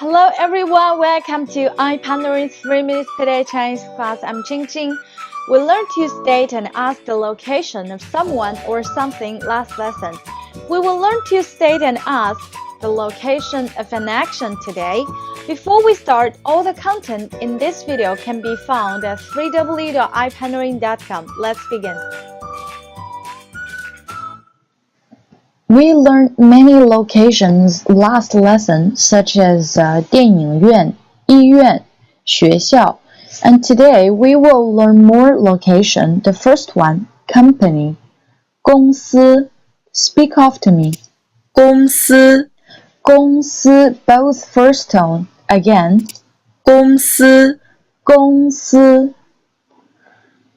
Hello everyone, welcome to iPandarin 3 minutes per day Chinese class. I'm Qing. We learned to state and ask the location of someone or something last lesson. We will learn to state and ask the location of an action today. Before we start, all the content in this video can be found at www.ipandarin.com. Let's begin. We learned many locations last lesson, such as 电影院、医院、学校, and today we will learn more location. The first one, company, 公司. Speak after me. 公司，公司, both first tone. Again, 公司，公司.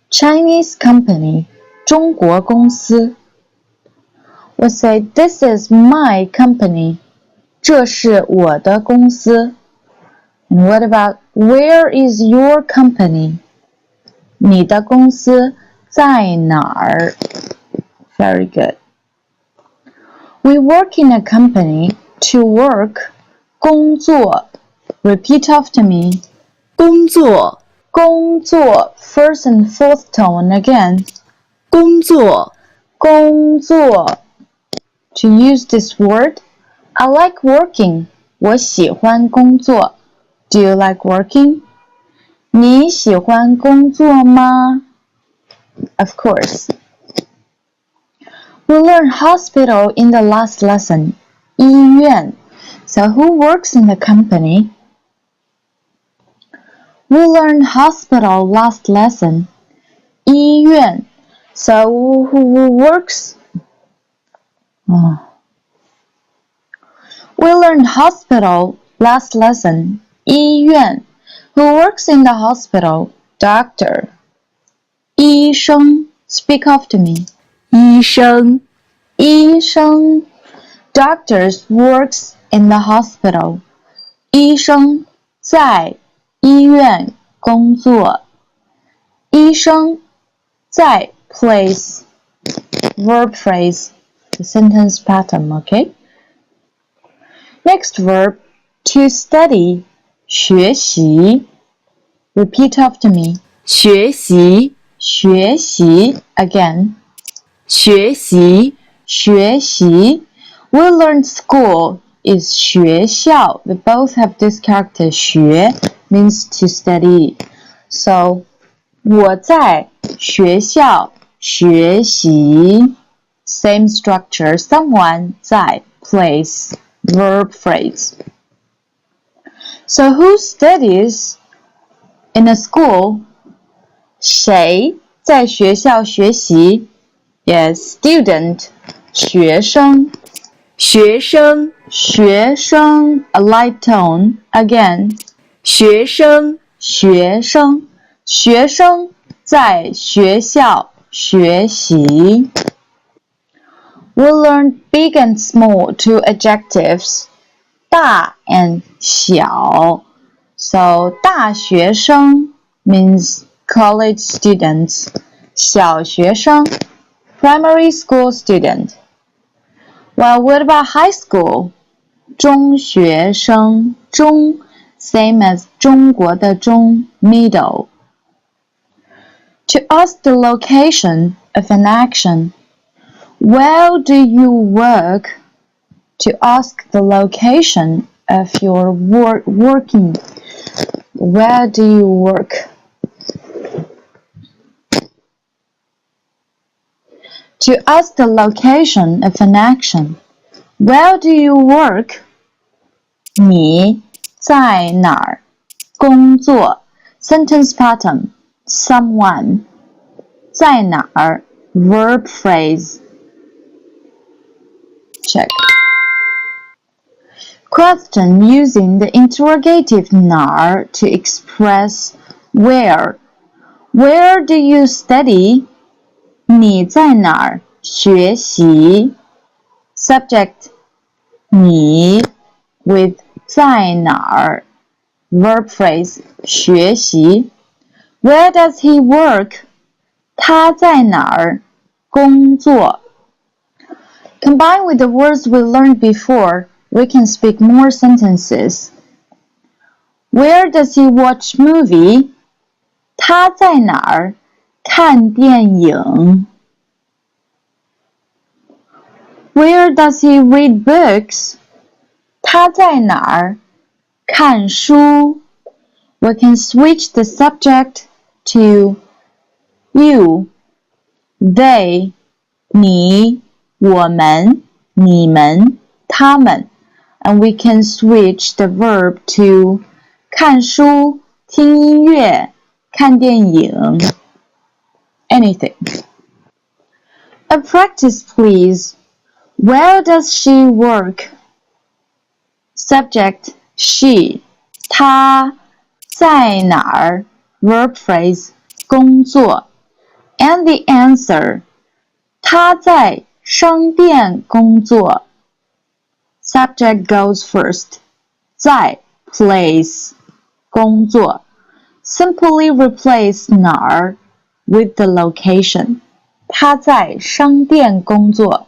Chinese company, 中国公司. We say, this is my company. 这是我的公司. And what about, where is your company? 你的公司在哪儿? Very good. We work in a company. To work, 工作. Repeat after me. 工作，工作, first and fourth tone again. 工作，工作. To use this word, I like working. 我喜欢工作. Do you like working? 你喜欢工作吗? Of course. We learned hospital in the last lesson. 医院. So who works in the company? We learned hospital last lesson. 医院. So who works? We learned hospital last lesson. 医院. Who works in the hospital? Doctor. 医生. Speak after me. 医生，医生. Doctors works in the hospital. 医生在医院工作. 医生在 place. Verb phrase. The sentence pattern, okay? Next verb, to study, 学习. Repeat after me. 学习，学习. Again. 学习，学习. We learned school is 学校. They both have this character. 学 means to study. So, 我在学校学习. Same structure. Someone 在 place. Verb phrase. So who studies in a school? 谁在学校学习? Yes, student. 学生. 学生，学生. A light tone. Again. 学生，学生. 学生在学校学习. We learned big and small, two adjectives. 大 and 小. So, 大学生 means college students. 小学生 primary school student. Well, what about high school? 中学生 中 same as 中国的中 middle. To ask the location of an action. Where do you work? To ask the location of your working. Where do you work? To ask the location of an action. Where do you work? 你在哪儿工作? Sentence pattern. Someone. 在哪儿 verb phrase. Check. Question using the interrogative 哪儿 to express where. Where do you study? 你在哪儿学习? Subject 你 with 在哪儿 verb phrase 学习. Where does he work? 他在哪儿工作? Combined with the words we learned before, we can speak more sentences. Where does he watch movie? 他在哪儿看电影？ Where does he read books? 他在哪儿看书？ We can switch the subject to you, they, 你、我们、你们、他们 and we can switch the verb to 看书、听音乐、看电影 anything. A practice please. Where does she work? Subject she. 她在哪儿 Verb phrase 工作 And the answer 她在商店工作 Subject goes first 在 place 工作 Simply replace 哪儿 with the location 她在商店工作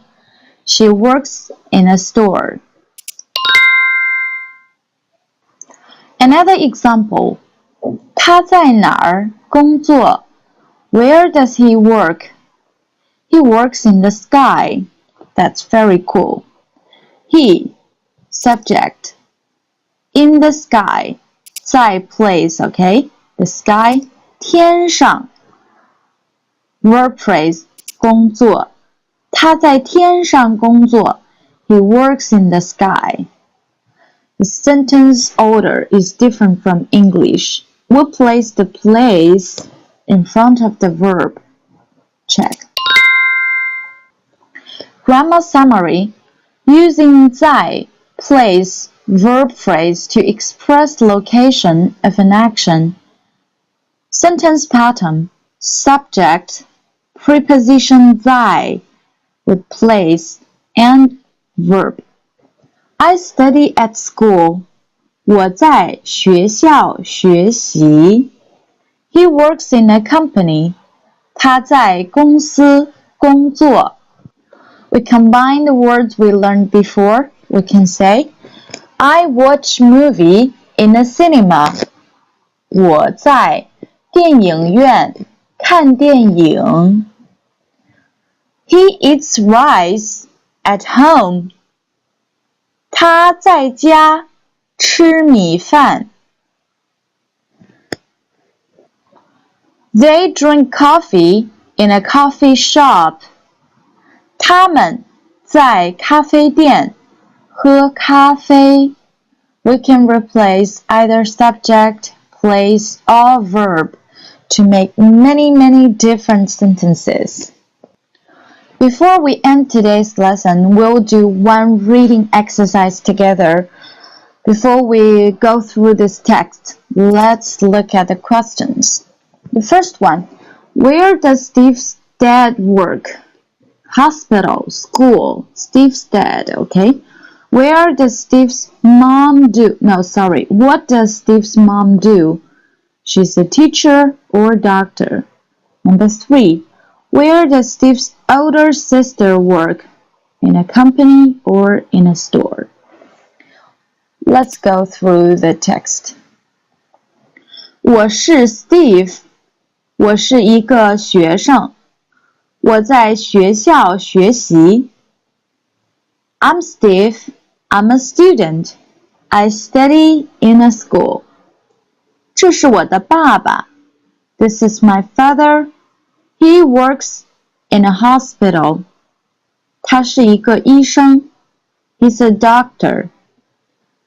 She works in a store. Another example. 他在哪儿工作 Where does he work? He works in the sky. That's very cool. He, subject. In the sky. 在 place, okay? The sky. 天上 Verb phrase 工作他在天上工作 He works in the sky. The sentence order is different from English. We'll place the place in front of the verb. Check. Grammar summary. Using 在 place verb phrase to express location of an action. Sentence pattern. Subject preposition 在 with place and verb. I study at school. 我在学校学习。He works in a company. 他在公司工作。We combine the words we learned before. We can say, I watch movie in a cinema. 我在电影院看电影。He eats rice at home. 他在家吃米饭。They drink coffee in a coffee shop. 他们在咖啡店喝咖啡。We can replace either subject, place, or verb to make many different sentences. Before we end today's lesson, we'll do one reading exercise together. Before we go through this text, let's look at the questions. The first one, where does Steve's dad work? Hospital, school, Steve's dad, okay? Where does Steve's mom do? No, sorry. What does Steve's mom do? She's a teacher or doctor. Number 3. Where does Steve's older sister work? In a company or in a store? Let's go through the text. 我是 Steve. 我是一个学生。我在学校学习。I'm Steve. I'm a student. I study in a school. 这是我的爸爸。This is my father. He works in a hospital. 他是一个医生。He's a doctor.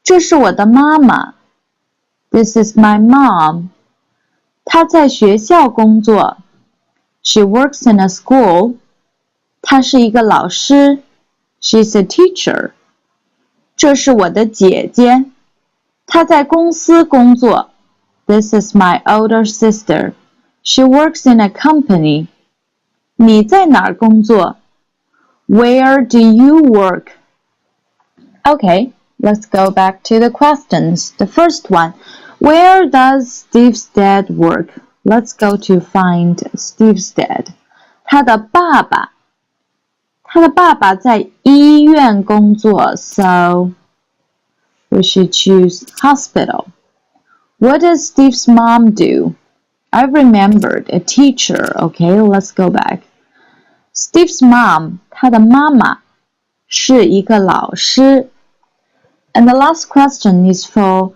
这是我的妈妈。This is my mom. 她在学校工作。She works in a school. 她是一个老师。She's a teacher. 这是我的姐姐。她在公司工作。This is my older sister. She works in a company. 你在哪儿工作？ Where do you work? Okay, let's go back to the questions. The first one, where does Steve's dad work? Let's go to find Steve's dad. 他的爸爸在医院工作 so we should choose hospital. What does Steve's mom do? I remembered a teacher. Okay, let's go back. Steve's mom, 他的妈妈是一个老师。And the last question is for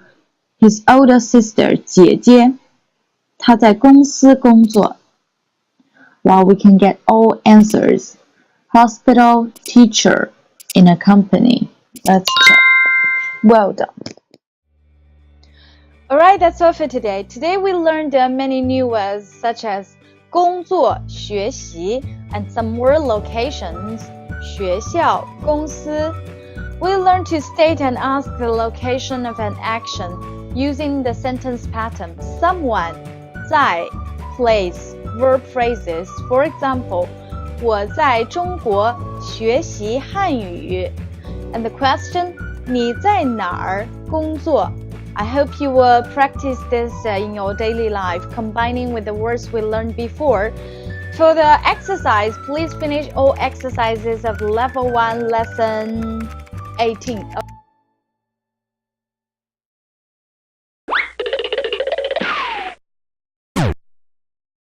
his older sister, 姐姐。她在公司工作。Well, we can get all answers. Hospital, teacher, in a company. Let's check. Well done. Alright, that's all for today. Today we learned many new words such as 工作, 学习, and some word locations, 学校, 公司. We learned to state and ask the location of an action using the sentence pattern someone, 在, place, verb phrases. For example, 我在中国学习汉语. And the question, 你在哪儿工作? I hope you will practice this in your daily life, combining with the words we learned before. For the exercise, please finish all exercises of Level 1, Lesson 18.